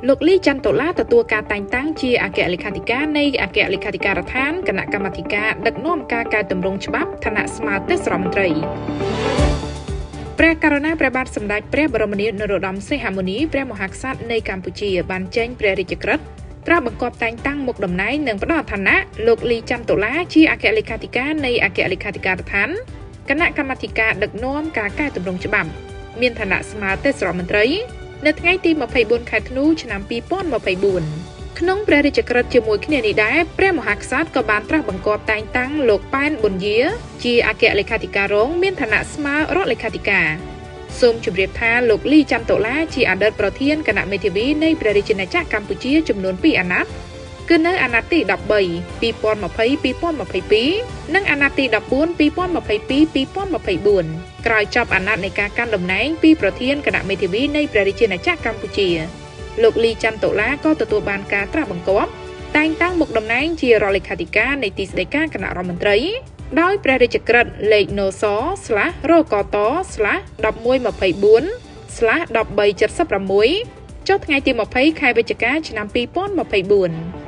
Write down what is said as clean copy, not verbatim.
លោកលីច័ន្ទតុលាទទួលការតែងតាំងជាអគ្គលេខាធិការនៃអគ្គលេខាធិការដ្ឋានគណៈកម្មាធិការដឹកនាំការកែតម្រង់ច្បាប់ឋានៈស្មើទេសរដ្ឋមន្ត្រីព្រះករុណាព្រះបាទសម្ដេចព្រះបរមនាថនរោត្តមសីហមុនីព្រះមហាក្សត្រនៃកម្ពុជាបានចេញព្រះរាជក្រឹត្យត្រាស់បង្គាប់តែងតាំងមុខតំណែងនិងផ្ដល់ឋានៈលោកលីច័ន្ទតុលាជាអគ្គលេខាធិការនៃអគ្គលេខាធិការដ្ឋានគណៈកម្មាធិការដឹកនាំការកែតម្រង់ច្បាប់មានឋានៈស្មើទេសរដ្ឋមន្ត្រីនៅថ្ងៃទី24ខែធ្នូឆ្នាំ2024ក្នុងព្រះរាជក្រឹត្យជាមួយគ្នានេះដែរព្រះមហាក្សត្រក៏បានត្រាស់បង្គាប់តែងតាំងលោកប៉ែនប៊ុនយាជាអគ្គលេខាធិការរងមានឋានៈស្មើរដ្ឋលេខាធិការសូមជម្រាបថាលោកលីច័ន្ទតុលាជាអតីតប្រធានគណៈមេធាវីនៃព្រះរាជាណាចក្រកម្ពុជាចំនួន2អាណត្តិគឺនៅអាណត្តិទី13 2020-2022 និងអាណត្តិទី14 2022-2024 ក្រោយចប់អាណត្តិនៃការកាន់តំណែងពីប្រធានគណៈមេធាវីនៃព្រះរាជាណាចក្រកម្ពុជាលោកលីច័ន្ទតុលាក៏ទទួលបានការត្រាស់បង្គាប់តែងតាំងមុខតំណែងជារដ្ឋលេខាធិការនៃទីស្តីការគណៈរដ្ឋមន្ត្រីដោយព្រះរាជក្រឹត្យលេខ NS/RKT/1124/1376 ចុះថ្ងៃទី20ខែវិច្ឆិកាឆ្នាំ2024